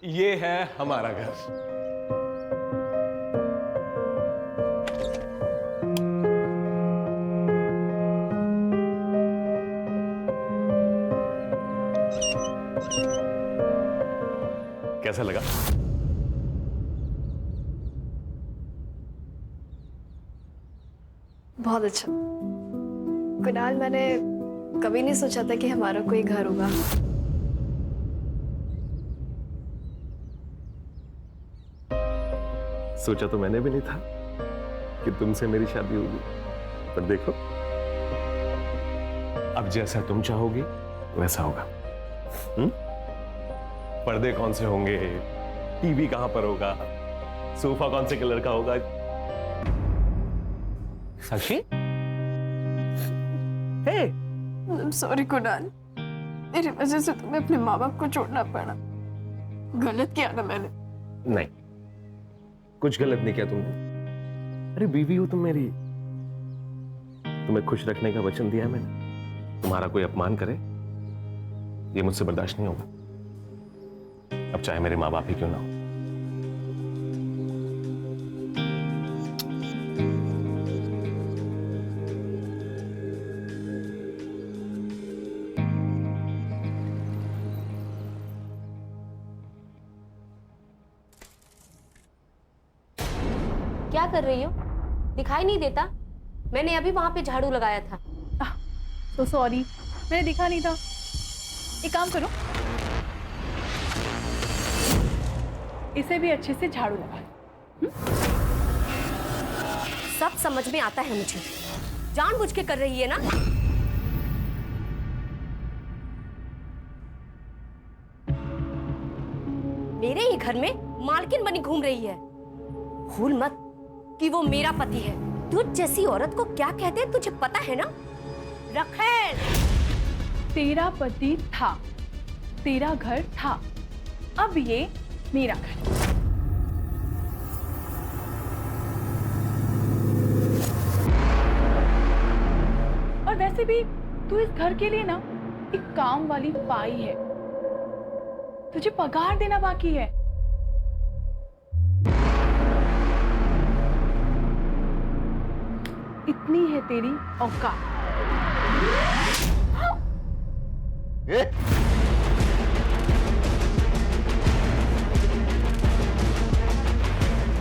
ये है हमारा घर। कैसा लगा? बहुत अच्छा कुणाल, मैंने कभी नहीं सोचा था कि हमारा कोई घर होगा। सोचा तो मैंने भी नहीं था कि तुमसे मेरी शादी होगी, पर देखो अब जैसा तुम चाहोगी वैसा होगा। पर्दे कौन से होंगे, टीवी कहां पर होगा, सोफा कौन से कलर का होगा। साक्षी, हे, सॉरी कुणाल, मेरी वजह से तुम्हें अपने माँ बाप को छोड़ना पड़ा। गलत किया ना मैंने। नहीं, कुछ गलत नहीं किया तुमने। अरे बीवी हो तुम मेरी, तुम्हें खुश रखने का वचन दिया है मैंने। तुम्हारा कोई अपमान करे ये मुझसे बर्दाश्त नहीं होगा, अब चाहे मेरे माँ बाप ही क्यों ना हो। क्या कर रही हो? दिखाई नहीं देता? मैंने अभी वहां पे झाड़ू लगाया था। तो सॉरी, मैंने दिखा नहीं था। एक काम करो, इसे भी अच्छे से झाड़ू लगा लो। सब समझ में आता है मुझे, जानबूझ के कर रही है ना? मेरे ही घर में मालकिन बनी घूम रही है। भूल मत कि वो मेरा पति है। तुझ जैसी औरत को क्या कहते हैं तुझे पता है ना? रखेल, तेरा पति था, तेरा घर था, अब ये मेरा घर। और वैसे भी तू इस घर के लिए ना एक काम वाली पाई है, तुझे पगार देना बाकी है। इतनी है तेरी औकात।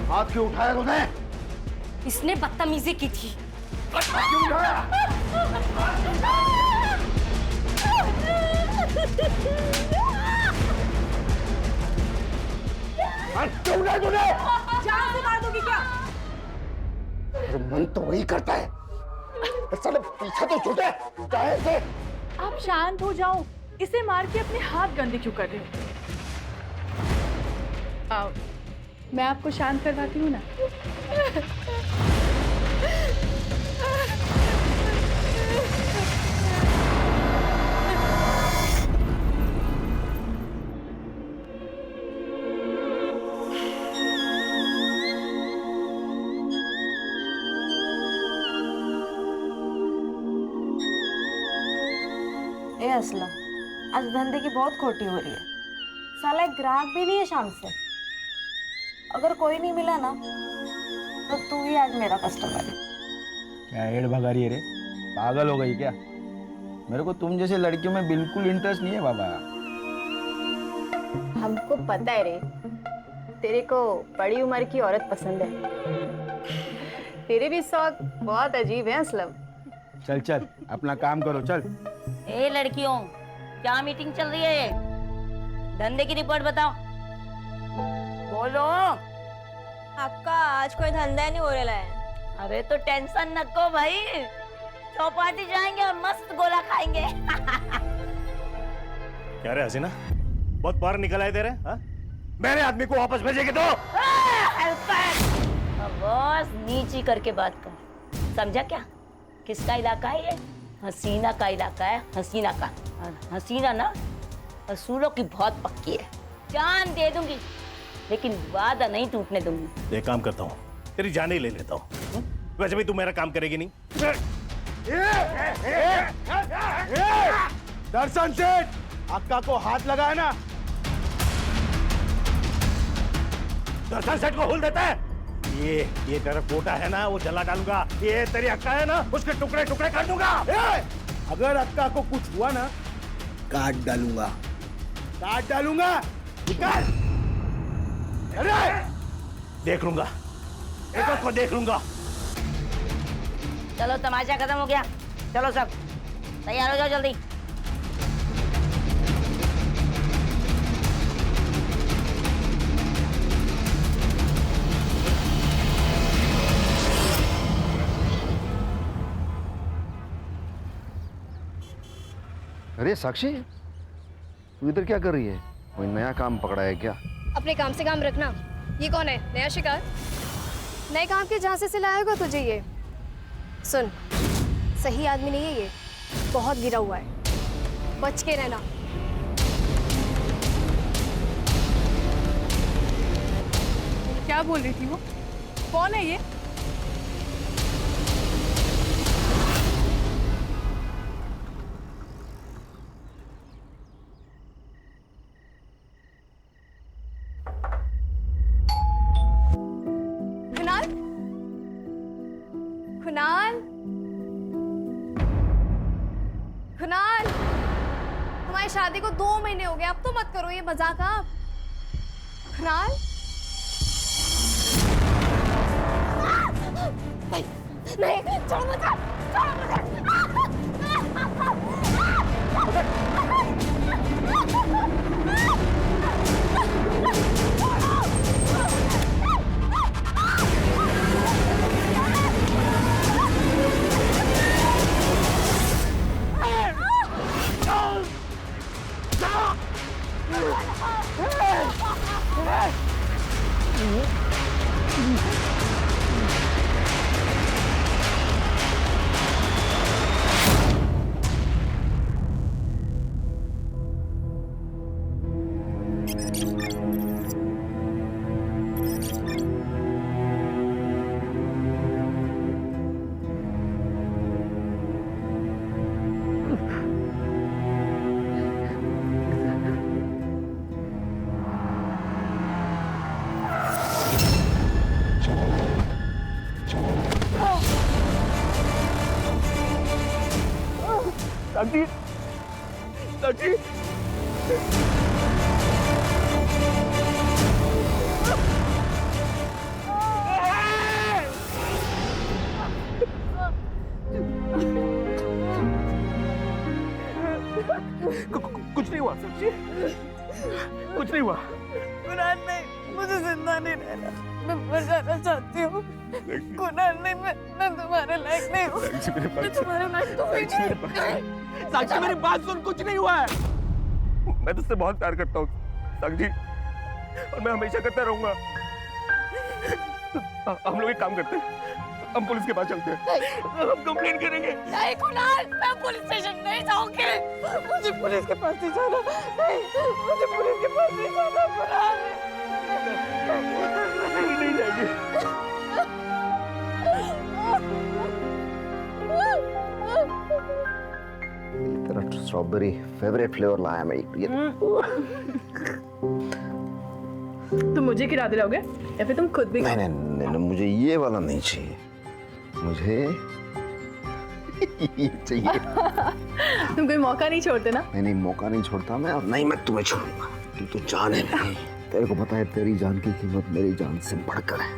हाथ क्यों उठाया तूने? इसने बदतमीजी की थी। क्यों उठाया? हाथ क्यों उठाया तूने? जान से मार दोगी क्या? मन तो वही करता है, साले पीछा तो छूटे चाहे से। आप शांत हो जाओ, इसे मार के अपने हाथ गंदे क्यों कर रहे हो? आओ, मैं आपको शांत करवाती हूँ ना। ए असलम, आज धंधे की बहुत खोटी हो रही है। साला एक ग्राहक भी नहीं है शाम से। अगर कोई नहीं मिला ना तो तू ही आज मेरा कस्टमर है। क्या हेड भगा रही है रे? पागल हो गई क्या? मेरे को तुम जैसे लड़कियों में बिल्कुल इंटरेस्ट नहीं है बाबा। हमको पता है रे, तेरे को बड़ी उम्र की औरत पसंद है। तेरे भी शौक बहुत अजीब है असलम। चल चल अपना काम करो, चल। ए लड़कियों, क्या मीटिंग चल रही है? धंधे की रिपोर्ट बताओ, बोलो। आपका आज कोई धंधा नहीं हो रहा है। अरे तो टेंशन न को भाई, चौपाटी जाएंगे और मस्त गोला खाएंगे। क्या रे हसीना, बहुत बाहर निकल आए तेरे? मेरे आदमी को वापस भेजेगी तो? बॉस नीची करके बात कर, समझा क्या? किसका इलाका है ये? हसीना का इलाका है, हसीना का। और हसीना ना असूलों की बहुत पक्की है। जान दे दूंगी लेकिन वादा नहीं टूटने दूंगी। एक काम करता हूँ, तेरी जान ही ले लेता हूँ। वैसे भी तू मेरा काम करेगी नहीं। दर्शन सेठ, अक्का को हाथ लगाया ना। दर्शन सेठ को हुल देता है। ये तेरा कोटा है ना, वो जला डालूंगा। ये तेरी अक्का है ना, उसके टुकड़े टुकड़े कर दूंगा। अगर अक्का को कुछ हुआ ना, काट डालूंगा, काट डालूंगा। निकाल। अरे देख लूंगा, एक को देख लूंगा। चलो तमाशा खत्म हो गया, चलो सब तैयार हो जाओ जल्दी। अरे साक्षी, तू इधर क्या कर रही है? कोई नया काम पकड़ा है क्या? अपने काम से काम रखना। ये कौन है? नया शिकार? नए काम के जहां से लाया होगा तुझे ये। सुन, सही आदमी नहीं है ये, बहुत गिरा हुआ है, बच के रहना। क्या बोल रही थी वो? कौन है ये? कुणाल, कुणाल, कुणाल, हमारी शादी को 2 महीने हो गए, अब तो मत करो ये मजाक। आप कुणाल, नहीं, छोड़ मुझे, छोड़ मुझे। साक्षी, साक्षी, कुछ नहीं हुआ साक्षी, कुछ नहीं हुआ। कुणाल नहीं, मुझे जिंदा नहीं रहना, मैं मर जाना चाहती हूँ। कुणाल नहीं, मैं तुम्हारे लायक नहीं हूँ। मैं तुम्हारे लायक तो ही नहीं। साक्षी मेरी बात सुन, कुछ नहीं हुआ है। मैं तुझसे बहुत प्यार करता हूँ साक्षी, और मैं हमेशा करता रहूंगा। हम लोग एक काम करते हैं, हम पुलिस के पास चलते हैं, हम कंप्लेंट करेंगे। नहीं कुणाल, मैं पुलिस स्टेशन नहीं जाऊंगी। मुझे पुलिस के पास नहीं जाना, नहीं, मुझे पुलिस के पास नहीं जाना। कुणाल नहीं जाएगी। तेरा स्ट्रॉबेरी फेवरेट फ्लेवर लाया मैं ये। तुम मुझे खिला दिलाओगे या फिर तुम खुद भी? नहीं, नहीं, नहीं, मुझे ये वाला नहीं चाहिए, मुझे ये चाहिए। तुम कोई मौका नहीं छोड़ते ना? नहीं, मौका नहीं छोड़ता मैं, और नहीं मैं तुम्हें छोड़ूंगा। तू तो जान है मेरी, तेरे को पता है तेरी जान की कीमत मेरी जान से बढ़कर है।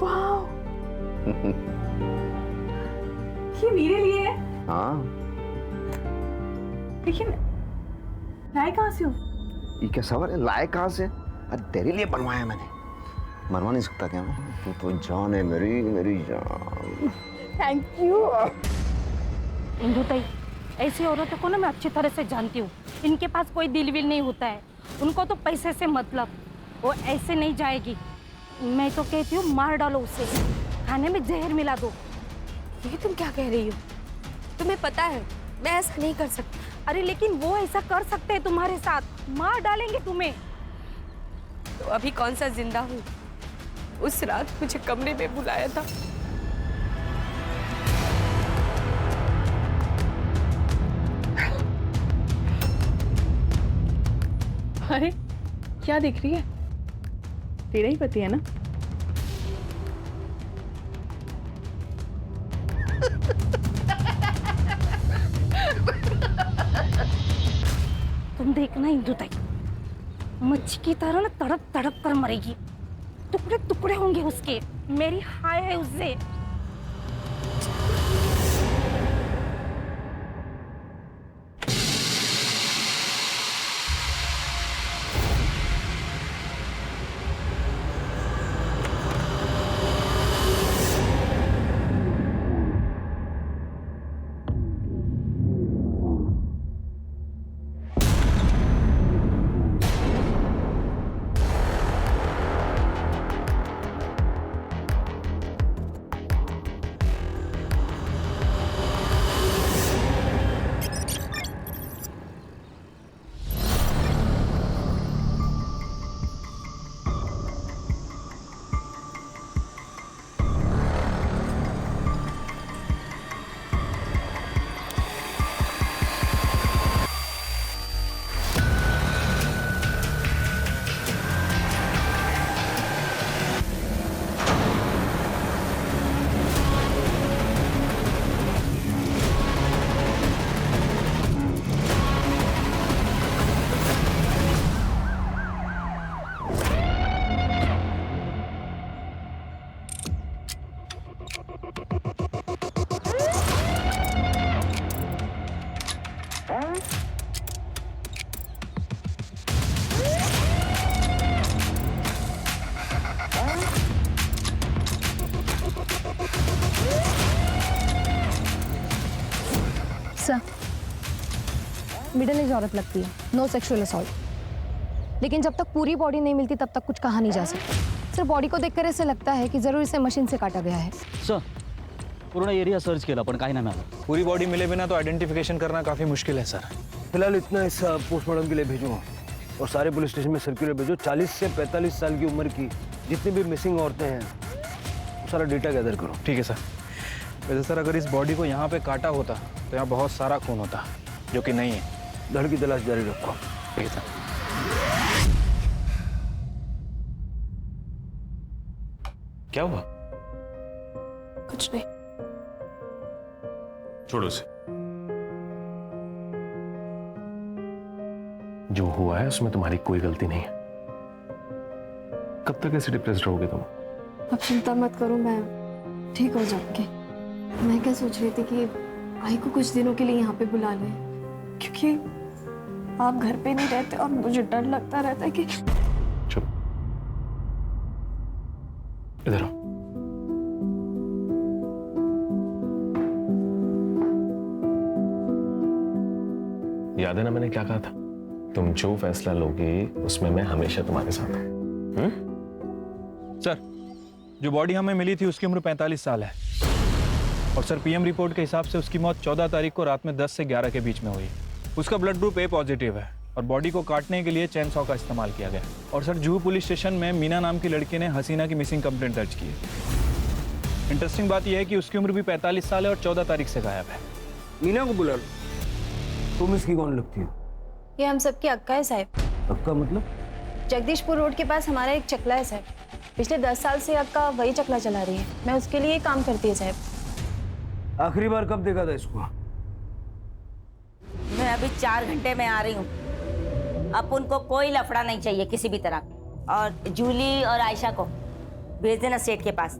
वाह, ये मेरे लिए है। हाँ, लेकिन लाए कहाँ से हो? ये क्या सवाल है, लाए कहाँ से? अरे तेरे लिए बनवाया मैंने, मरवा नहीं सकता क्या मैं? तू तो जान है मेरी, मेरी जान। Thank you. इंदु ताई, ऐसी औरतों को ना मैं अच्छी तरह से जानती हूँ। इनके पास कोई दिल विल नहीं होता है, उनको तो पैसे से मतलब। वो ऐसे नहीं जाएगी। मैं तो कहती हूँ मार डालो उसे, खाने में जहर मिला दो। ये तुम क्या कह रही हो? तुम्हें पता है मैं ऐसा नहीं कर सकती। अरे लेकिन वो ऐसा कर सकते हैं तुम्हारे साथ, मार डालेंगे तुम्हें। तो अभी कौन सा जिंदा हूँ। उस रात मुझे कमरे में बुलाया था। अरे क्या देख रही है? तेरा ही पति है ना? तुम देखना इंदुताई, मच्छी की तरह ना तड़प तड़प कर मरेगी। टुकड़े टुकड़े होंगे उसके। मेरी हाय है उससे। मिडिल एज औरत लगती है, नो सेक्सुअल असॉल्ट। लेकिन जब तक पूरी बॉडी नहीं मिलती तब तक कुछ कहा नहीं जा सकता। सिर्फ बॉडी को देखकर ऐसे लगता है कि जरूर इसे मशीन से काटा गया है। सर पूर्ण एरिया सर्च केला पण काही नाही मिळालं। पूरी बॉडी मिले बिना तो आइडेंटिफिकेशन करना काफी मुश्किल है सर। फिलहाल इतना हिस्सा पोस्टमार्टम के लिए भेजो और सारे पुलिस स्टेशन में सर्कुलर भेजो। 40 से 45 साल की उम्र की जितनी भी मिसिंग औरतें हैं वो सारा डेटा गैदर करो। ठीक है सर। वैसे सर अगर इस बॉडी को यहाँ पे काटा होता तो यहाँ बहुत सारा खून होता, जो कि नहीं है। धड़ की तलाश जारी रखो। ठीक है सर। क्या हुआ? कुछ नहीं। छोड़ो उसे। जो हुआ है उसमें तुम्हारी कोई गलती नहीं है। कब तक ऐसे डिप्रेस्ड रहोगे तुम? अब चिंता मत करो, मैं ठीक हो जाऊंगी। मैं क्या सोच रही थी कि आई को कुछ दिनों के लिए यहाँ पे बुला लें, क्योंकि आप घर पे नहीं रहते और मुझे डर लगता रहता है कि। चुप, इधर आओ। याद है ना मैंने क्या कहा था? तुम जो फैसला लोगे उसमें मैं हमेशा तुम्हारे साथ हूं। सर जो बॉडी हमें मिली थी उसकी उम्र 45 साल है और सर पीएम रिपोर्ट के हिसाब से उसकी मौत 14 तारीख को रात में 10 से 11 के बीच में हुई। उसका ब्लड ग्रुप ए पॉजिटिव है और बॉडी को काटने के लिए चैन सॉ का इस्तेमाल किया गया। और सर जुहू पुलिस स्टेशन में मीना नाम की लड़की ने हसीना की मिसिंग कंप्लेंट दर्ज की है। इंटरेस्टिंग बात यह है कि उसकी उम्र भी 45 साल है और 14 तारीख से गायब है। मीना को बुला लो। तुम इसकी कौन लगती हो? ये हम सबकी अक्का है साहब। अक्का मतलब? जगदीशपुर रोड के पास हमारा एक चकला है साहब। पिछले 10 साल से अक्का वही चकला चला रही है। मैं उसके लिए काम करती है साहब। आखिरी बार कब देखा था इसको? मैं अभी 4 घंटे में आ रही हूँ। अब उनको कोई लफड़ा नहीं चाहिए किसी भी तरह। और जूली और आयशा को भेज देना सेठ के पास।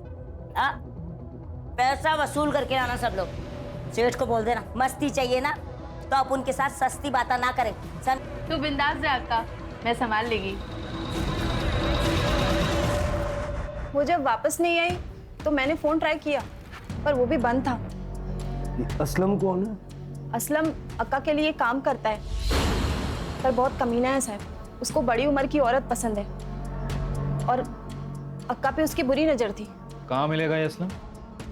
पैसा वसूल करके आना सब लोग। सेठ को बोल देना मस्ती चाहिए ना तो आप उनके साथ सस्ती बातें ना करें। तू बिंदास जा अक्का, मैं संभाल लेगी। वो जब वापस नहीं आई तो मैंने फोन ट्राई किया पर वो भी बंद था। असलम कौन है? असलम अक्का के लिए काम करता है पर बहुत कमीना है साहब। उसको बड़ी उम्र की औरत पसंद है और अक्का पे उसकी बुरी नजर थी। कहाँ मिलेगा ये असलम?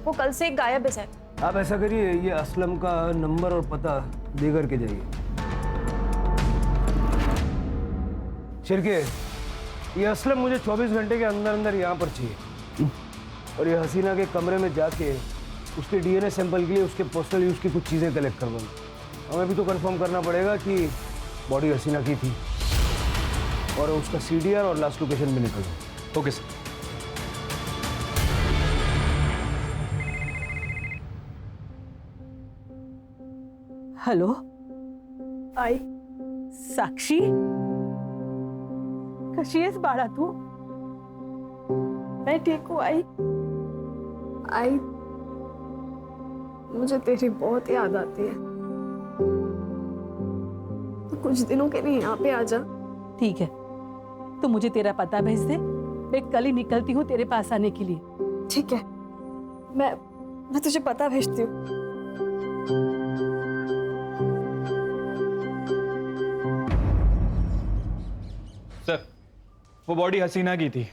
वो कल से गायब है साहब। आप ऐसा करिए, ये असलम का नंबर और पता दे करके जाइए। शिरके, ये असलम मुझे 24 घंटे के अंदर अंदर यहाँ पर चाहिए। और ये हसीना के कमरे में जाके उसके डीएनए सैंपल के लिए उसके पर्सनल यूज़ की कुछ चीज़ें कलेक्ट करवाऊँ। हमें भी तो कंफर्म करना पड़ेगा कि बॉडी हसीना की थी, और उसका सीडीआर और लास्ट लोकेशन भी निकल जाए। Okay sir. हॅलो आई, साक्षी, कशी आहेस बाळा तू? मैं ठीक हूँ आई। आई, मुझे तेरी बहुत याद आती है। तो कुछ दिनों के लिए यहाँ पे आ जा। ठीक है, तो मुझे तेरा पता भेज दे, मैं कल ही निकलती हूँ तेरे पास आने के लिए। ठीक है, मैं तुझे पता भेजती हूँ। सर, वो बॉडी हसीना की थी।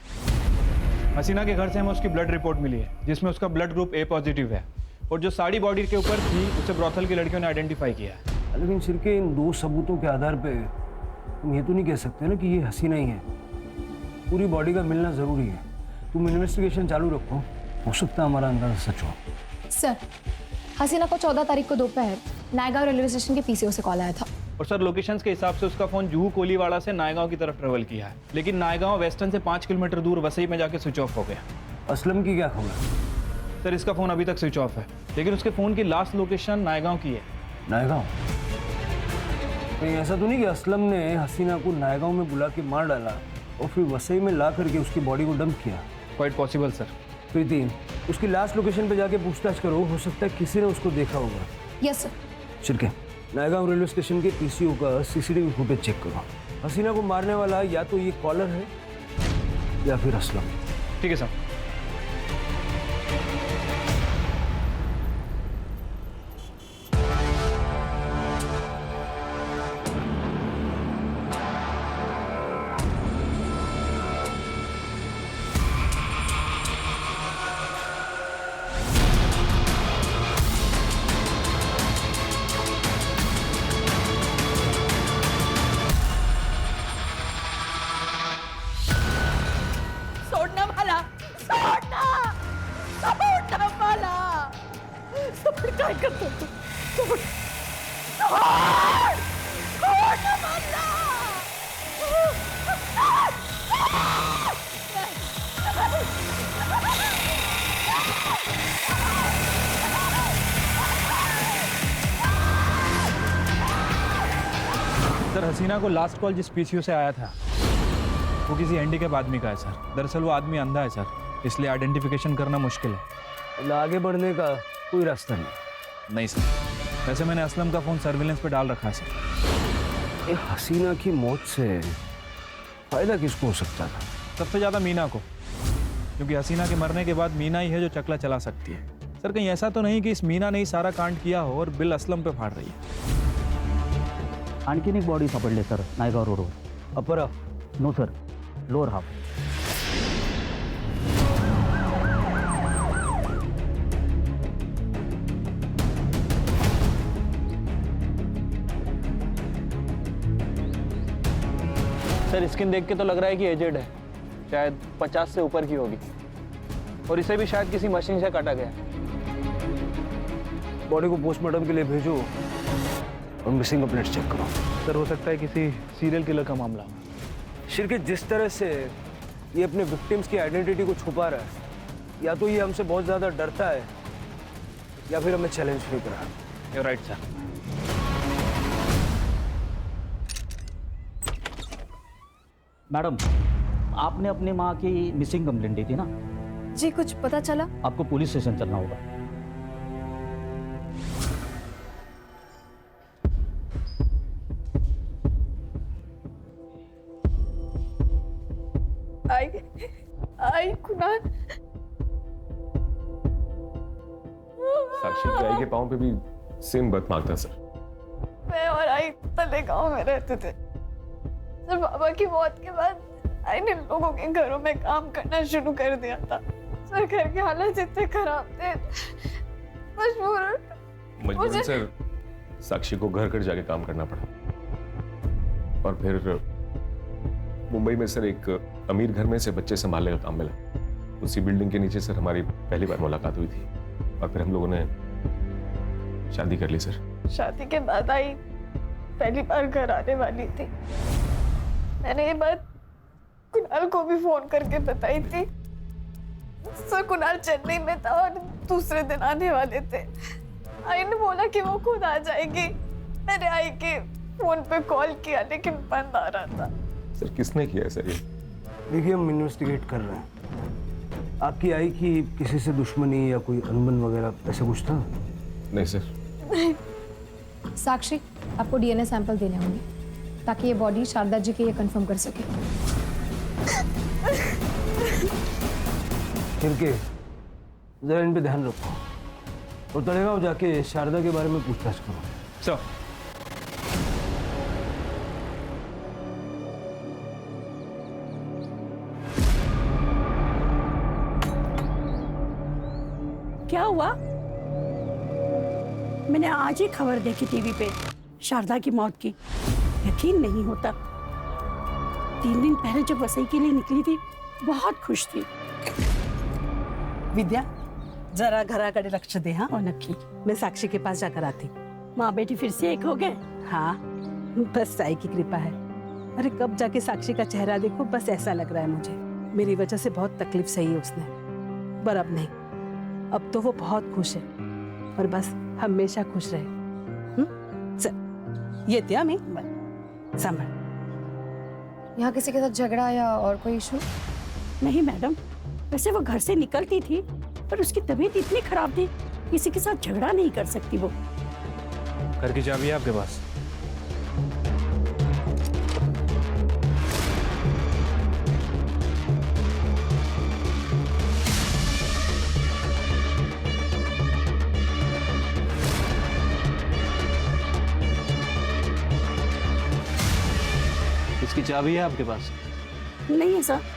हसीना के घर से हमें उसकी ब्लड रिपोर्ट मिली है जिसमें उसका ब्लड ग्रुप ए पॉजिटिव है, और जो साड़ी बॉडी के ऊपर थी उसे ब्रॉथल की लड़कियों ने आइडेंटिफाई किया है। लेकिन सिर के इन 2 सबूतों के आधार पे तुम ये तो नहीं कह सकते ना कि ये हसीना ही है। पूरी बॉडी का मिलना जरूरी है। तुम इन्वेस्टिगेशन चालू रखो, हो सकता है हमारा अंदाजा सच हो। सर, हसीना को 14 तारीख को दोपहर नायगांव रेलवे स्टेशन के पीसीओ से कॉल आया था। और सर, लोकेशंस के हिसाब से उसका फोन जुहू कोलीवाड़ा से नायगांव की तरफ ट्रेवल किया है, लेकिन नायगांव वेस्टर्न से 5 किलोमीटर दूर वसई में जाके स्विच ऑफ हो गया। असलम की क्या खबर? सर, इसका फोन अभी तक स्विच ऑफ है, लेकिन उसके फोन की लास्ट लोकेशन नायगांव की है। नायगांव? कहीं ऐसा तो नहीं कि असलम ने हसीना को नायगांव में बुला के मार डाला और फिर वसई में ला करके उसकी बॉडी को डंप किया? Quite possible sir. प्रीति, उसकी लास्ट लोकेशन पे जाके पूछताछ करो, हो सकता है किसी ने उसको देखा होगा। Yes sir. Shirke, Naigaon railway station के पीसीओ का सीसीटीवी फुटेज चेक करो। हसीना को मारने वाला या तो ये कॉलर है या फिर असलम। ठीक है सर। सोडना मला, सोडना, सोडना मला, सोड, काय करतो तू? सोड, सोड, सोडना मला. सर, हसीना को लास्ट कॉल जिस पीसीओ से आया था वो किसी हैंडीकैप आदमी का है सर। दरअसल वो आदमी अंधा है सर, इसलिए आइडेंटिफिकेशन करना मुश्किल है। मतलब आगे बढ़ने का कोई रास्ता नहीं? नहीं सर। वैसे मैंने असलम का फ़ोन सर्विलेंस पे डाल रखा है सर। ये हसीना की मौत से फायदा किसको हो सकता था? सबसे ज़्यादा मीना को, क्योंकि हसीना के मरने के बाद मीना ही है जो चकला चला सकती है। सर, कहीं ऐसा तो नहीं कि इस मीना ने ही सारा कांड किया हो और बिल असलम पे फाड़ रही है? आणखीन एक बॉडी सापडली सर नायगाव रोडवर. Upper half? No sir, lower half. Sir, skin देख के तो लग रहा है कि एजेड है, शायद 50 से ऊपर की होगी, और इसे भी शायद किसी मशीन से काटा गया। बॉडी को पोस्टमार्टम के लिए भेजो और मिसिंग कंप्लेंट्स चेक करो। सर, हो सकता है किसी सीरियल किलर का मामला हो। शिरके, जिस तरह से ये अपने विक्टिम्स की आइडेंटिटी को छुपा रहा है, या तो ये हमसे बहुत ज़्यादा डरता है या फिर हमें चैलेंज नहीं कर रहा। You right sir. मैडम, आपने अपनी माँ की मिसिंग कंप्लेंट दी थी ना? जी, कुछ पता चला? आपको पुलिस स्टेशन चलना होगा। आई कुणाल, साक्षी की आई के पाँव पे भी सेम बर्थ मार्क था सर। मैं और आई तले गांव में रहते थे सर। बाबा की मौत के बाद आई ने लोगों के घरों में काम करना शुरू कर दिया था सर। घर के हालात इतने खराब थे, मजबूरन सर साक्षी को घर घर जाके काम करना पड़ा, और फिर मुंबई में सर एक अमीर घर में से बच्चे संभालने का काम मिला। उसी बिल्डिंग के नीचे सर हमारी पहली बार मुलाकात हुई थी और फिर हम लोगों ने शादी कर ली सर। शादी के बाद आई पहली बार घर आने वाली थी। मैंने ये बात कुणाल को भी फोन करके बताई थी। सर कुणाल चेन्नई में था और दूसरे दिन आने वाले थे। आई ने बोला कि वो खुद आ जाएगी। मैंने आई के फोन पे कॉल किया लेकिन बंद आ रहा था। सर किसने किया सर ये? देखिए हम इन्वेस्टिगेट कर रहे हैं। आपकी आई की किसी से दुश्मनी या कोई अनबन वगैरह ऐसा कुछ था? नहीं सर। साक्षी, आपको डीएनए सैंपल देने होंगे ताकि ये बॉडी शारदा जी के ये कंफर्म कर सके। फिर के जरा इन पे ध्यान रखो और तड़ेगांव जाके शारदा के बारे में पूछताछ करो। सर क्या हुआ? मैंने आज ही खबर देखी टीवी पे शारदा की मौत की। यकीन नहीं होता। 3 दिन पहले जब वसई के लिए निकली थी बहुत खुश थी। विद्या जरा घराकडे लक्ष दे। हाँ नक्की। मैं साक्षी के पास जाकर आती। माँ बेटी फिर से एक हो गए। हाँ बस साई की कृपा है। अरे कब जाके साक्षी का चेहरा देखो, बस ऐसा लग रहा है मुझे मेरी वजह से बहुत तकलीफ सही है उसने, पर अब नहीं। अब तो वो बहुत खुश है और बस हमेशा खुश रहे। चल ये त्या मैं संभाल। यहाँ किसी के साथ झगड़ा या और कोई इशू? नहीं मैडम, वैसे वो घर से निकलती थी पर उसकी तबीयत इतनी खराब थी किसी के साथ झगड़ा नहीं कर सकती वो। घर की चाबी है आपके पास? इसकी चाबी है आपके पास? नहीं है सर।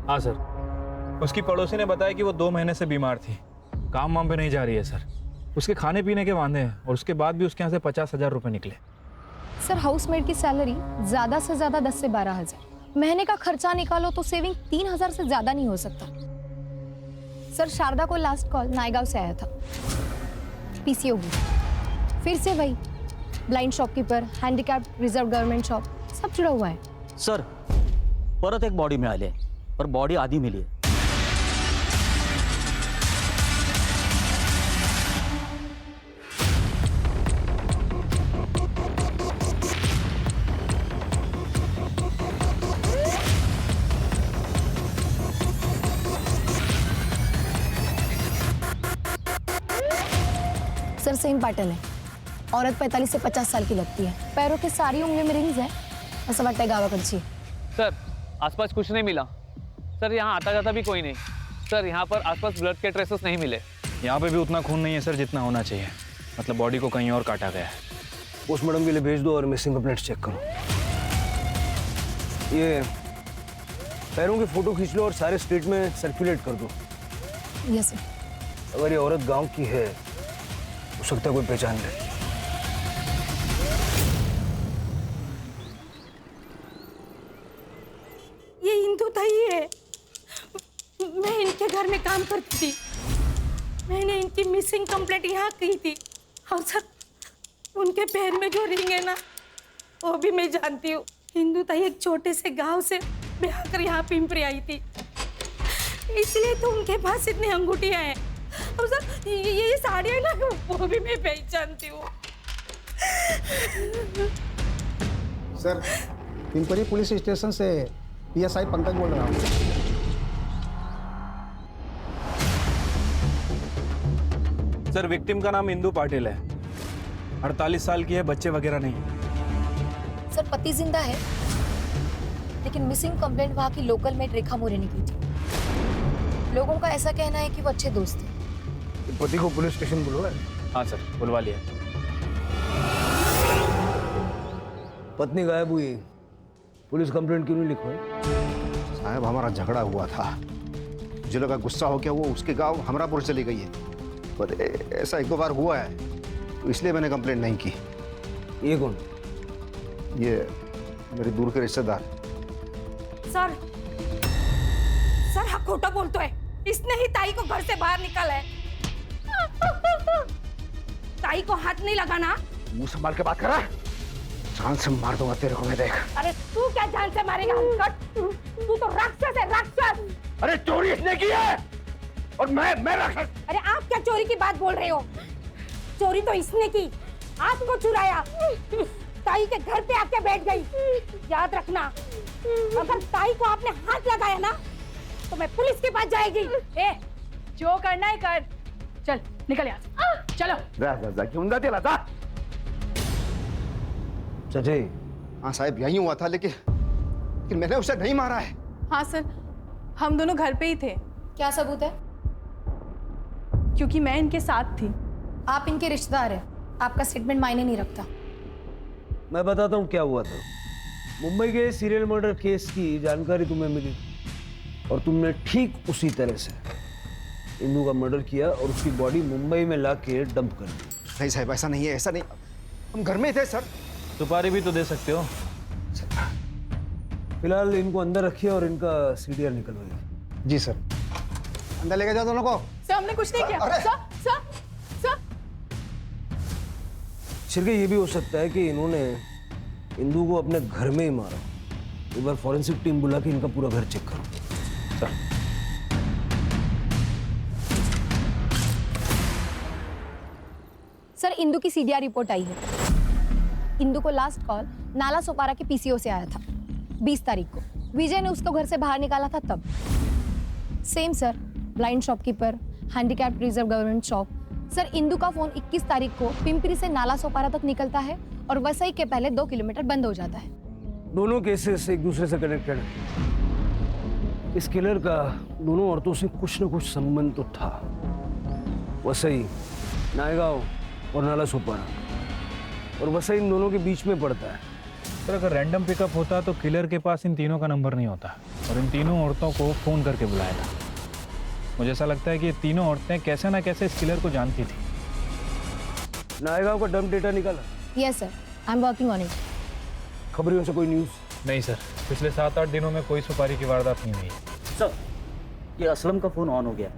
हाँ सर, उसकी पड़ोसी ने बताया कि वो 2 महीने से बीमार थी, काम वाम पे नहीं जा रही है सर। उसके खाने पीने के वांदे हैं और उसके बाद भी उसके यहाँ से 50,000 रुपए निकले। सर हाउसमेड की सैलरी ज्यादा से ज्यादा 10 से 12,000। महीने का खर्चा निकालो तो सेविंग 3,000 से ज्यादा नहीं हो सकता। सर शारदा को लास्ट कॉल नायगांव से आया था। पीसीओबी, फिर से वही blind shopkeeper, handicap reserve government shop, सब जुड़ा हुआ है। सर परत एक बॉडी मिळाली आहे पर बॉडी आधी मिली आहे। सर सेम पैटर्न है। औरत 45 से 50 साल की लगती है। पैरों की सारी उंगली में रिंग्स है। ऐसा लगता है गावाकडची। सर आसपास कुछ नहीं मिला। सर यहाँ आता जाता भी कोई नहीं। सर यहाँ पर आसपास ब्लड के ट्रेसेस नहीं मिले। यहाँ पे भी उतना खून नहीं है सर जितना होना चाहिए। मतलब बॉडी को कहीं और काटा गया है। पोस्टमार्टम के लिए भेज दो और मिसिंग कंप्लेंट्स चेक करो। ये पैरों की फोटो खींच लो और सारे स्टेट में सर्कुलेट कर दो। Yes sir. अगर ये औरत गांव की है हो सकता है कोई पहचान ले। ये इंदु ताई है। मैं इनके घर में काम करती थी। मैंने इनकी मिसिंग कंप्लेंट यहाँ की थी और सर उनके पैर में जो रिंग है ना वो भी मैं जानती हूँ। इंदु ताई एक छोटे से गांव से ब्याह कर यहाँ पिंपरी आई थी, इसलिए तो उनके पास इतनी अंगूठियाँ हैं। अब सर ये साड़ी है ना, वो भी मैं पहचानती हूँ। सर, पिंपरी पुलिस स्टेशन से PSI पंकज बोल रहा हूँ। सर, विक्टिम का नाम इंदु पाटिल है, 48 साल की है, बच्चे वगैरह नहीं। सर पति जिंदा है, लेकिन मिसिंग कंप्लेंट वहाँ की लोकल मेट रेखा मोरे ने की थी। लोगों का ऐसा कहना है कि वो अच्छे दोस्त थे। पति को पुलिस स्टेशन बुलवाया? हाँ सर, बुलवा लिया। पत्नी गायब हुई, पुलिस कंप्लेंट क्यों नहीं लिखवाई? साहब, हमारा झगड़ा हुआ था, मुझे लगा गुस्सा हो गया, वो उसके गांव हमरापुर चली गई है, पर ऐसा एक दो बार हुआ है, तो इसलिए मैंने कंप्लेंट नहीं की। ये कौन? ये मेरे दूर के रिश्तेदार। सर हा खोटा बोलतो है, इसने ही ताई को घर से बाहर निकाला है। ताई को हाथ नहीं लगाना। मुंह संभाल के बात कर रहा है, जान से मार दूंगा तेरे को मैं, देख। अरे तू क्या जान से मारेगा? तू तो राक्षस है, राक्षस। अरे चोरी इसने की है और मैं राक्षस? अरे आप क्या चोरी की बात बोल रहे हो? चोरी तो इसने की, आपको चुराया, ताई के घर पे आके बैठ गई। याद रखना, अगर ताई को आपने हाथ लगाया ना तो मैं पुलिस के पास जाएगी। ए, जो करना है कर, चल निकल यहाँ से। चलो। जा क्यों ना तेरा जा। सचे? हाँ साहब, यही हुआ था, लेकिन मैंने उसे नहीं मारा है। हाँ सर, हम दोनों घर पे ही थे। क्या सबूत है? क्योंकि मैं इनके साथ थी। आप इनके रिश्तेदार हैं, आपका स्टेटमेंट मायने नहीं रखता। मैं बताता हूँ क्या हुआ था। मुंबई के सीरियल मर्डर केस की जानकारी तुम्हें मिली और तुमने ठीक उसी तरह से इंदु का मर्डर किया और उसकी बॉडी मुंबई में लाके डंप कर दी। नहीं साहब, ऐसा नहीं है, ऐसा नहीं, हम घर में थे सर। सुपारी भी तो दे सकते हो। फिलहाल इनको अंदर रखिए और इनका CDR निकलवाइए। जी सर। अंदर लेके जाओ दोनों को। सर हमने कुछ नहीं किया। सर छिरके, ये भी हो सकता है कि इन्होंने इंदु को अपने घर में ही मारा। एक बार फॉरेंसिक टीम बुला के इनका पूरा घर चेक करो। सर। सर इंदु की CDR रिपोर्ट आई है। इंदु को लास्ट कॉल नाला सोपारा के PCO से आया था 20 तारीख को। विजय ने उसको घर से बाहर निकाला था तब। Same sir, blind shopkeeper, handicapped reserve government shop. Sir Indu का फोन 21 तारीख को पिंपरी से नाला सोपारा तक निकलता है और वसई के पहले 2 किलोमीटर बंद हो जाता है। दोनों केसेस एक दूसरे से कनेक्टेड हैं। इस किलर का दोनों औरतों से कुछ न कुछ संबंध तो था। वसई, नायगांव और नाला सोपारा, और वसई इन दोनों के बीच में पड़ता है। पर अगर रैंडम पिकअप होता तो किलर के पास इन तीनों का नंबर नहीं होता और इन तीनों औरतों को फोन करके बुलाया था। मुझे ऐसा लगता है कि ये तीनों औरतें कैसे ना कैसे इस किलर को जानती थी। नायगांव का डंप डेटा निकाला? Yes sir, I am working on it. खबरियों से कोई न्यूज़? नहीं सर, पिछले 7-8 दिनों में कोई सुपारी की वारदात नहीं हुई। सर, ये असलम का फोन ऑन हो गया।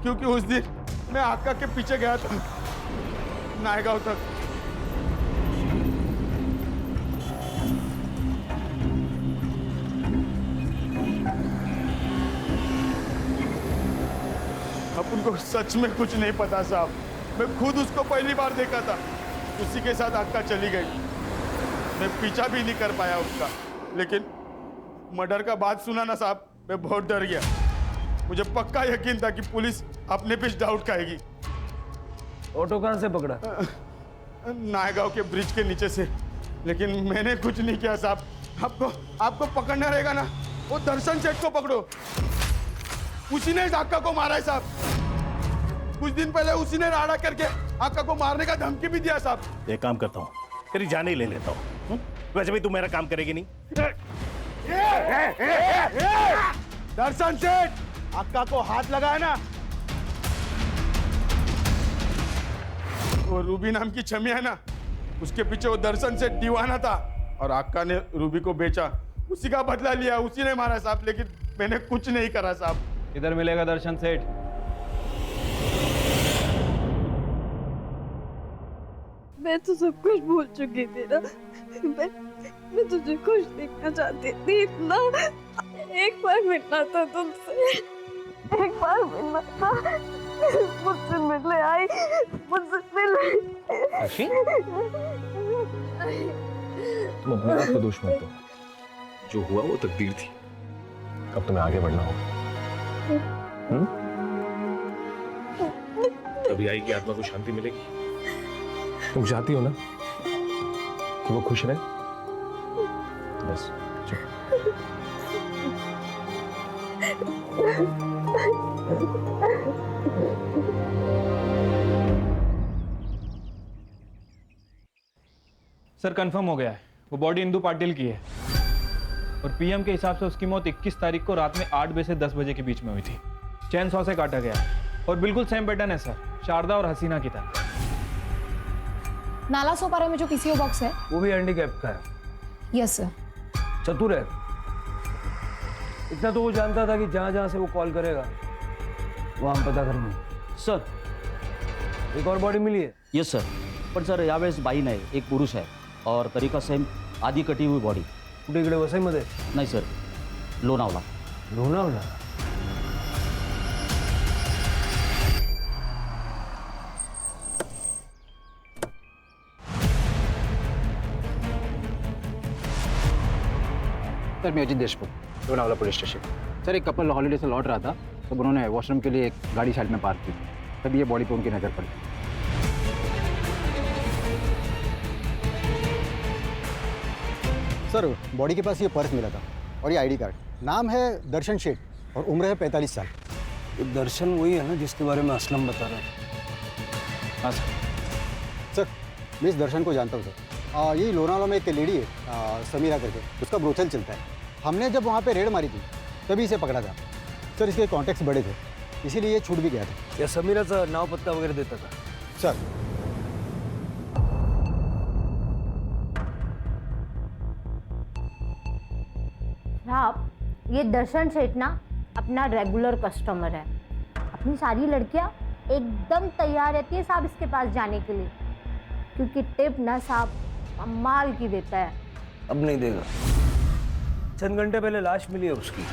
क्योंकि उस दिन मैं आका के पीछे गया था नायगांव तक। अपन को सच में कुछ नहीं पता साहब, मैं खुद उसको पहली बार देखा था, उसी के साथ आका चली गई। मैं पीछा भी नहीं कर पाया उसका, लेकिन मर्डर का बात सुना ना साहब, मैं बहुत डर गया। मुझे पक्का यकीन था कि पुलिस अपने पे डाउट खाएगी। ऑटो कहाँ से पकड़ा? नायगांव के ब्रिज के नीचे से, लेकिन मैंने कुछ नहीं किया साहब। आपको पकड़ना रहेगा ना, वो दर्शन सेठ को पकड़ो, उसी ने आका को मारा है साहब। कुछ दिन पहले उसी ने राड़ा करके आका को मारने का धमकी भी दिया साहब। एक काम करता हूँ, तेरी जान ही ले लेता हूँ। वैसे भी तू मेरा काम करेगी नहीं। दर्शन सेठ, आका को हाथ लगाया ना, वो रूबी नाम की छमी है ना, उसके पीछे वो दर्शन से दीवाना था और आका ने रूबी को बेचा, उसी का बदला लिया, उसी ने मारा साहब, लेकिन मैंने कुछ नहीं करा साहब। किधर मिलेगा दर्शन सेठ? मैं तो सब कुछ भूल चुकी थी ना। मैं तुझे खुश देखना चाहती थी इतना। एक बार मिलना था तुमसे, एक बार मिलना था। मुझसे मिलने आई, मुझसे मिले। तुम अपने आप का दोष मत दो, जो हुआ वो तकदीर थी। अब तुम्हें आगे बढ़ना होगा। तभी आएगी आत्मा को शांति मिलेगी। तुम चाहती हो ना कि वो खुश रहे, तो बस चलो। सर कंफर्म हो गया है, वो बॉडी इंदु पाटिल की है और पीएम के हिसाब से उसकी मौत 21 तारीख को रात में 8 बजे से 10 बजे के बीच में हुई थी। चैन सॉ से काटा गया और बिल्कुल सेम पैटर्न है सर, शारदा और हसीना की तरह। नाला सोपारा में जो पीसीओ बॉक्स है वो भी हैंडीकैप का है। Yes sir. चतुर है, इतना तो वो जानता था कि जहां जहां से वो कॉल करेगा वहां हम पता करेंगे। सर एक और बॉडी मिली है? यस सर, पण सर यावेळेस बाई नाही, एक पुरुष आहे और तरीका सेम, आधी कटी हुई बॉडी। कुठे इकडे वसईमध्ये? नाही सर, लोणावला। लोणावला? सर मैं Ajit Deshmukh, Lonavala police station. Sir एक कपल हॉलीडे से लौट रहा था, तब उन्होंने वॉशरूम के लिए एक गाड़ी साइड में पार्क की, तभी ये बॉडी पे उनकी नज़र पड़ी। सर बॉडी के पास ये पर्स मिला था और ये आईडी कार्ड। नाम है दर्शन शेठ और उम्र है 45 साल। ये दर्शन वही है ना जिसके बारे में असलम बता रहा था? हाँ सर, मैं इस दर्शन को जानता हूँ सर। यही लोनावाला में एक लेडी है समीरा करके, उसका ब्रोथल चलता है। हमने जब वहाँ पे रेड मारी थी तभी इसे पकड़ा था सर। इसके कॉन्टैक्ट्स बड़े थे, इसीलिए ये छूट भी गया था। या समीराचा नाव पत्ता वगैरह देता था? सर साहब, ये दर्शन सेठ ना अपना रेगुलर कस्टमर है। अपनी सारी लड़कियां एकदम तैयार रहती है साहब इसके पास जाने के लिए, क्योंकि टिप ना साहब कमाल की देता है। अब नहीं देगा। चंद घंटे पहले लाश मिली है उसकी,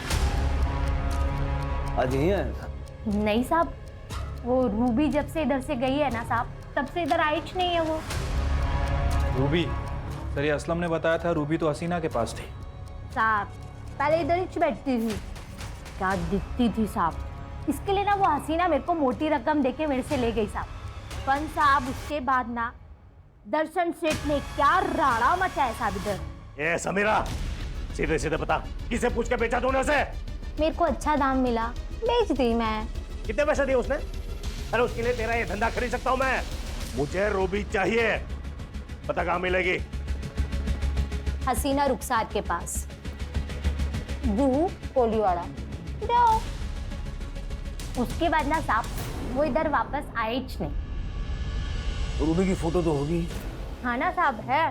आज यहीं आया था? नहीं साहब, वो रूबी जब से इधर से गई है ना साहब, तब से इधर आई नहीं है वो। रूबी? सर ये असलम ने बताया था रूबी तो हसीना के पास थी। साहब पहले इधर ही बैठती थी, क्या दिखती थी साहब। इसके लिए ना वो हसीना मेरे को मोटी रकम देके मेरे से ले गई साहब। पण साहब उसके बाद ना दर्शन सेठ ने क्या राड़ा मचाया साहब इधर। ए समीरा, सीधे सीधे बता, किसे पूछ के बेचा तूने उसे? मेरे को अच्छा दाम मिला, बेच दी मैं। कितने पैसे दिए उसने? अरे उसके लिए तेरा ये धंधा खरीद सकता हूँ मैं। मुझे रूबी चाहिए, पता कहाँ मिलेगी? हसीना रुखसार के पास, जूहू कोलीवाड़ा। जाओ। उसके बाद ना साहब वो इधर वापस आए ही नहीं। रूबी की फोटो तो होगी? हाँ ना साहब, है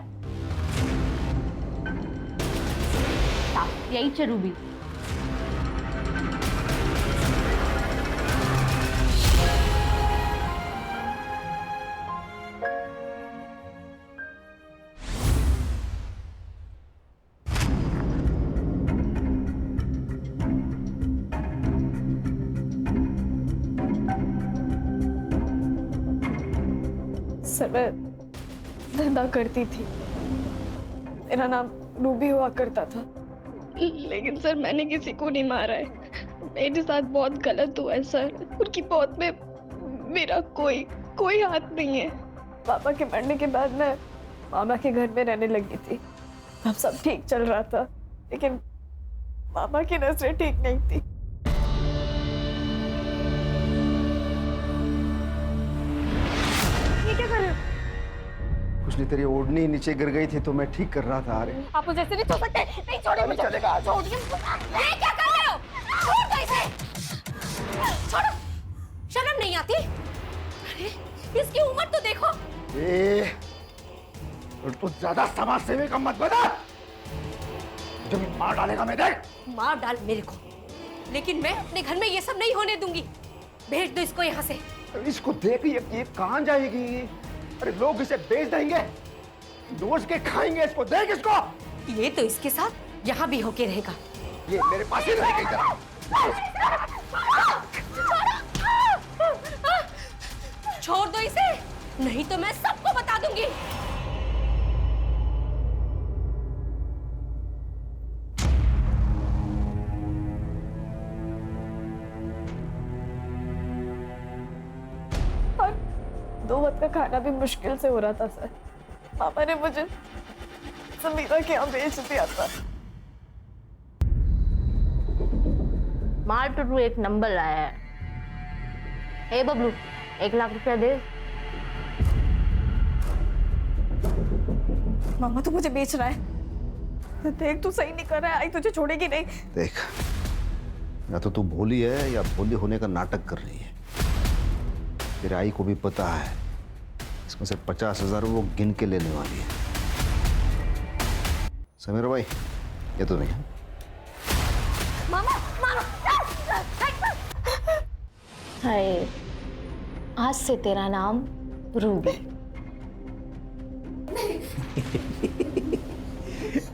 साहब, यही है रूबी। सर मैं धंधा करती थी, मेरा नाम रूबी हुआ करता था, लेकिन सर मैंने किसी को नहीं मारा है। मेरे साथ बहुत गलत हुआ है सर। उनकी मौत में मेरा कोई हाथ नहीं है। पापा के मरने के बाद मैं मामा के घर में रहने लगी थी। अब सब ठीक चल रहा था, लेकिन मामा की नजरें ठीक नहीं थी। कुछ नहीं, तेरी ओढ़नी नीचे गिर गई थी तो मैं ठीक कर रहा था। अरे आप मुझे ऐसे नहीं छोड़ सकते। नहीं छोड़ो मुझे। चलेगा, छोड़िए। ये क्या कर रहे हो? छोड़ दो इसे। छोड़ो। शर्म नहीं आती? अरे इसकी उम्र तो देखो। और तू ज्यादा समाज सेवी का मत बना, तुझे मार डालेगा मैं, देख। मार डाल मेरे को, लेकिन मैं अपने घर में ये सब नहीं होने दूंगी। भेज दो इसको यहाँ से। इसको देख, ये कहाँ जाएगी? अरे लोग इसे बेच देंगे, नोच के खाएंगे इसको, देख इसको। ये तो इसके साथ यहाँ भी होके रहेगा। ये मेरे पास ही रहेगा इधर। छोड़ दो इसे, नहीं तो मैं सबको बता दूंगी। और 2 वक्त का खाना भी मुश्किल से हो रहा था सर। पापा ने मुझे समीरा के यहाँ भेज दिया था। मार टू एक नंबर लाया है। हे बबलू, 1 लाख रुपया दे। मामा तू मुझे बेच रहा है। देख तू सही नहीं कर रहा है, आई तुझे छोड़ेगी नहीं। देख, या तो तू भोली है या भोली होने का नाटक कर रही है। तेरे आई को भी पता है इसमें से 50,000 वो गिन के लेने वाली है। समीर भाई, ये तो नहीं है। मामा, मामा। हाय, आज से तेरा नाम रूबी।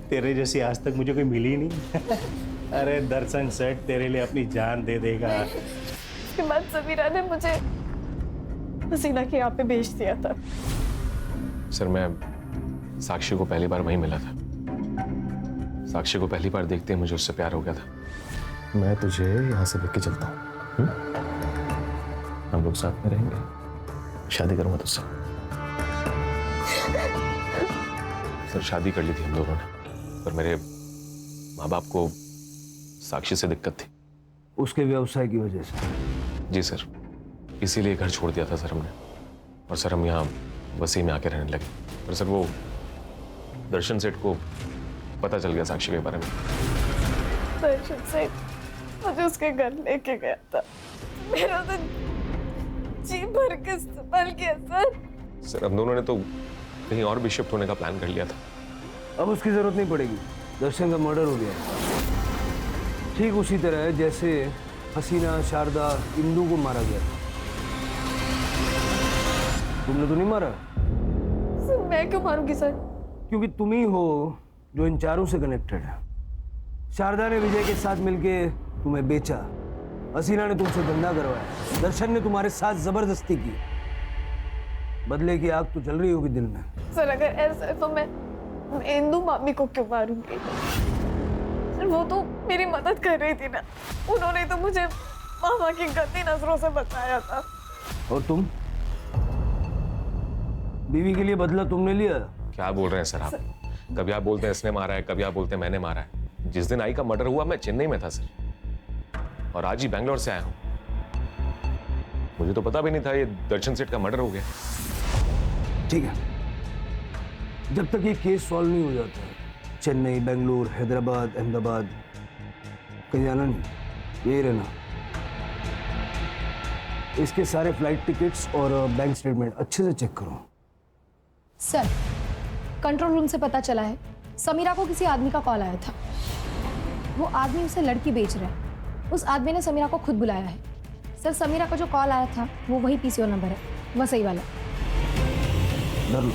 तेरे जैसी आज तक मुझे कोई मिली नहीं। अरे दर्शन सेठ तेरे लिए अपनी जान दे देगा। उसके बाद समीरा ने मुझे हसीना के यहाँ पे भेज दिया था। सर, मैं साक्षी को पहली बार वहीं मिला था। साक्षी को पहली बार देखते ही मुझे उससे प्यार हो गया था। मैं तुझे यहाँ से लेके चलता हूँ, हम लोग साथ में रहेंगे, शादी करूंगा तुझसे। सर, शादी कर ली थी हम लोगों ने, पर मेरे माँ बाप को साक्षी से दिक्कत थी। उसके व्यवसाय की वजह से? जी सर, इसीलिए घर छोड़ दिया था सर हमने। और सर, हम यहाँ वसी में आके रहने लगे। पर सर, वो दर्शन सेठ को पता चल गया साक्षी के बारे में। दर्शन सेठ मुझे उसके घर लेके गया था। मेरा तो जी भर के इस्तेमाल किया सर। सर, हम दोनों ने तो कहीं और भी शिफ्ट होने का प्लान कर लिया था। अब उसकी जरूरत नहीं पड़ेगी, दर्शन का मर्डर हो गया। ठीक उसी तरह जैसे हसीना, शारदा, इंदू को मारा गया था। तुमने तो नहीं मारा? सर, मैं क्यों मारूंगी सर? क्योंकि तुम ही हो जो इन चारों से कनेक्टेड है। शारदा ने विजय के साथ मिलके तुम्हें बेचा, हसीना ने तुमसे धंधा करवाया, दर्शन ने तुम्हारे साथ जबरदस्ती की। बदले की आग तो जल रही होगी दिल में। सर, अगर ऐसा है तो मैं इंदू मामी को क्यों मारूंगी? सर, वो तो मेरी मदद कर रही थी ना। उन्होंने तो मुझे मामा की गंदी नजरों से बचाया था। और तुम? बीवी के लिए बदला तुमने लिया? क्या बोल रहे हैं सर आप? कभी आप बोलते हैं इसने मारा है, कभी आप बोलते हैं मैंने मारा है। जिस दिन आई का मर्डर हुआ मैं चेन्नई में था सर, और आज ही बैंगलोर से आया हूं। मुझे तो पता भी नहीं था ये दर्शन सेठ का मर्डर हो गया। ठीक है, जब तक ये केस सॉल्व नहीं हो जाता है, चेन्नई, बेंगलुरु, हैदराबाद, अहमदाबाद कहीं जाना नहीं, यही रहना। इसके सारे फ्लाइट टिकट्स और बैंक स्टेटमेंट अच्छे से चेक करो। सर, कंट्रोल रूम से पता चला है समीरा को किसी आदमी का कॉल आया था। वो आदमी उसे लड़की बेच रहा है। उस आदमी ने समीरा को खुद बुलाया है। सर, समीरा का जो कॉल आया था वो वही पीसीओ नंबर है, वह सही वाला। डर लो।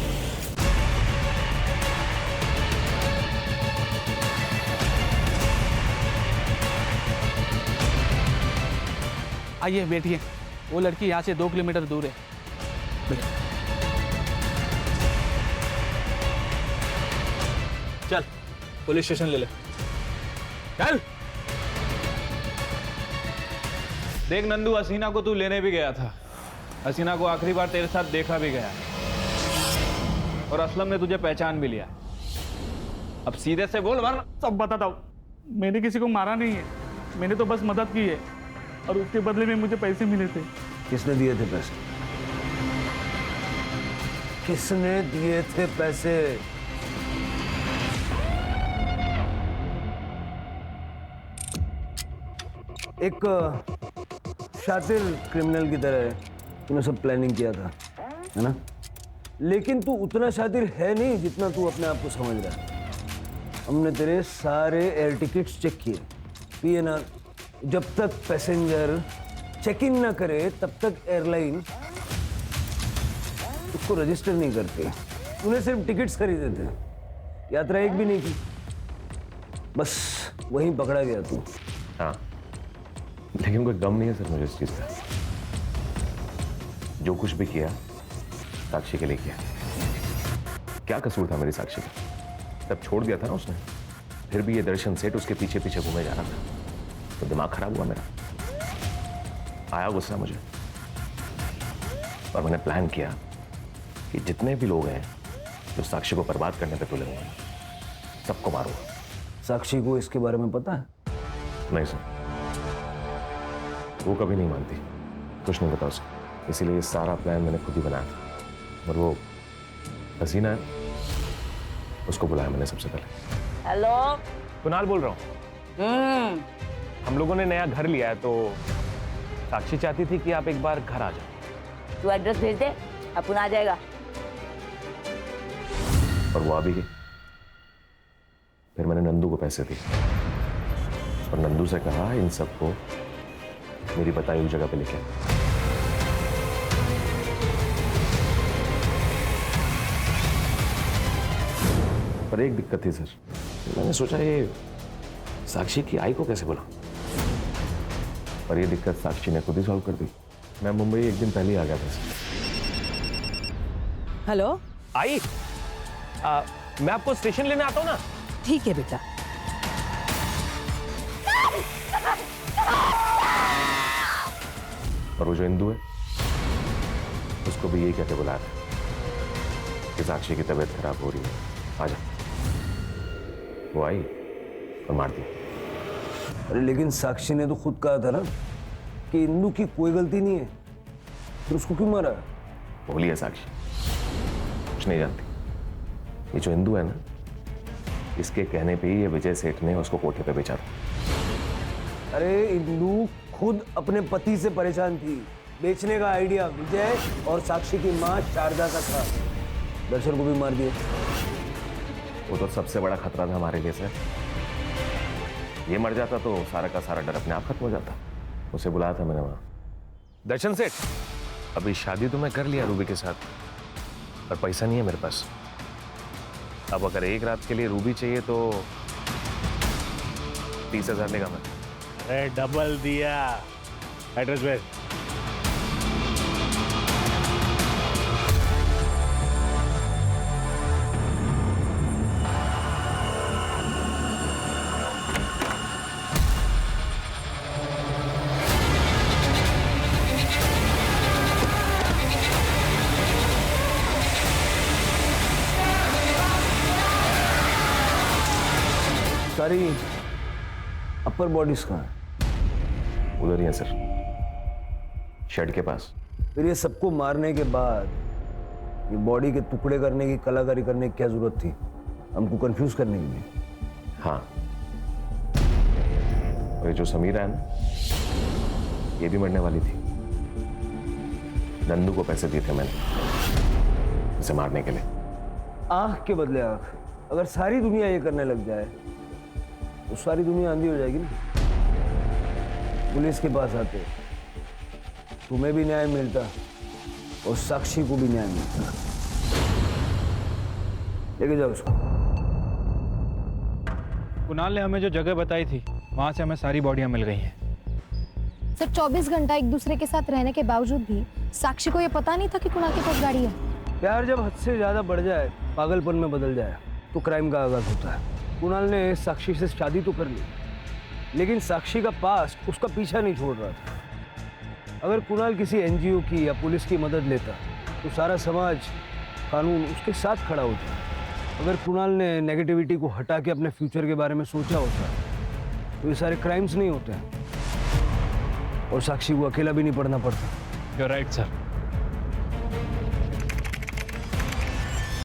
आइए बैठिए। वो लड़की यहाँ से 2 किलोमीटर दूर है। चल पुलिस स्टेशन ले ले। चल। देख नंदू, हसीना को तू लेने भी गया था। हसीना को आखिरी बार तेरे साथ देखा भी गया, और असलम ने तुझे पहचान भी लिया। अब सीधे से बोल, वरना सब बताता हूँ। मैंने किसी को मारा नहीं है, मैंने तो बस मदद की है, और उसके बदले में मुझे पैसे मिले थे। किसने दिए थे पैसे? किसने दिए थे पैसे? एक शातिर क्रिमिनल की तरह तूने सब प्लानिंग किया था, है ना? लेकिन तू उतना शातिर है नहीं जितना तू अपने आप को समझ रहा है। हमने तेरे सारे एयर टिकट्स चेक किए, पीएनआर। जब तक पैसेंजर चेक इन ना करे तब तक एयरलाइन उसको रजिस्टर नहीं करते। तूने सिर्फ टिकट्स खरीदे थे, यात्रा एक भी नहीं की। बस वहीं पकड़ा गया तू। हाँ, लेकिन कोई गम नहीं है सर मुझे इस चीज का। जो कुछ भी किया साक्षी के लिए किया। क्या कसूर था मेरी साक्षी का? तब छोड़ दिया था ना उसने, फिर भी ये दर्शन सेठ उसके पीछे पीछे घूमे जा रहा था, तो दिमाग खराब हुआ मेरा। आया गुस्सा मुझे और मैंने प्लान किया कि जितने भी लोग हैं जो साक्षी को बर्बाद करने पे तुले हुए हैं सबको मारूंगा। साक्षी को इसके बारे में पता है? नहीं सर, वो कभी नहीं मानती, कुछ नहीं पता उसे। इसीलिए ये सारा प्लान मैंने खुद ही बनाया था। और वो हसीना है, उसको बुलाया मैंने सबसे पहले। हेलो, कुणाल बोल रहा हूँ। हम लोगों ने नया घर लिया है तो साक्षी चाहती थी कि आप एक बार घर आ जाओ। तू एड्रेस भेज दे, अपन आ जाएगा। और वो आ भी गई। फिर मैंने नंदू को पैसे दिए और नंदू से कहा इन सबको मेरी बताई हुई जगह पे लेके। पर एक दिक्कत थी सर, मैंने सोचा ये साक्षी की आई को कैसे बुलाऊं, पर ये दिक्कत साक्षी ने खुद ही सॉल्व कर दी। मैं मुंबई एक दिन पहले ही आ गया था सर। हेलो आई, मैं आपको स्टेशन लेने आता हूँ ना। ठीक है बेटा। और वो जो इंदू है उसको भी यही कहते बुला रहे कि साक्षी की तबीयत खराब हो रही है, आ जा। वो आई और मार दी। अरे लेकिन साक्षी ने तो खुद कहा था ना कि इंदू की कोई गलती नहीं है, फिर उसको क्यों मारा? बोली है साक्षी, कुछ नहीं जानती। ये जो इंदू है ना, इसके कहने पे ही ये विजय सेठ ने उसको कोठे पे बेचा था। अरे इंदू खुद अपने पति से परेशान थी। बेचने का आइडिया विजय और साक्षी की मां शारदा का था। दर्शन को भी मार दिया। वो तो सबसे बड़ा खतरा था हमारे लिए सर। ये मर जाता तो सारा का सारा डर अपने आप खत्म हो जाता। उसे बुलाया था मैंने वहां। दर्शन सेठ, अभी शादी तो मैं कर लिया रूबी के साथ, पर पैसा नहीं है मेरे पास। अब अगर एक रात के लिए रूबी चाहिए तो 30,000 लेगा मैं। अरे डबल दिया। एड्रेस भेज। सारी अपर बॉडीज कहाँ है? उधर ही है सर, शेड के पास। फिर ये सबको मारने के बाद ये बॉडी के टुकड़े करने की कलाकारी करने की क्या जरूरत थी? हमको कंफ्यूज करने के लिए। हाँ, और ये जो समीरा है ना, ये भी मरने वाली थी। नंदू को पैसे दिए थे मैंने इसे मारने के लिए। आंख के बदले आंख। अगर सारी दुनिया ये करने लग जाए तो सारी दुनिया अंधी हो जाएगी ना। पुलिस के पास आते तुम्हें भी न्याय मिलता और साक्षी को भी न्याय मिलता। लेके जाओ उसको। कुणाल ने हमें जो जगह बताई थी वहां से हमें सारी बॉडियां मिल गई हैं। सर 24 घंटा एक दूसरे के साथ रहने के बावजूद भी साक्षी को ये पता नहीं था कि कुणाल के पास गाड़ी है। प्यार जब हद से ज्यादा बढ़ जाए, पागलपन में बदल जाए तो क्राइम का आगाज होता है। कुणाल ने साक्षी से शादी तो कर ली, लेकिन साक्षी का पास्ट उसका पीछा नहीं छोड़ रहा था। अगर कुणाल किसी एनजीओ की या पुलिस की मदद लेता तो सारा समाज, कानून उसके साथ खड़ा होता। अगर कुणाल ने नेगेटिविटी को हटा के अपने फ्यूचर के बारे में सोचा होता तो ये सारे क्राइम्स नहीं होते और साक्षी को अकेला भी नहीं पढ़ना पड़ता। You're right, sir.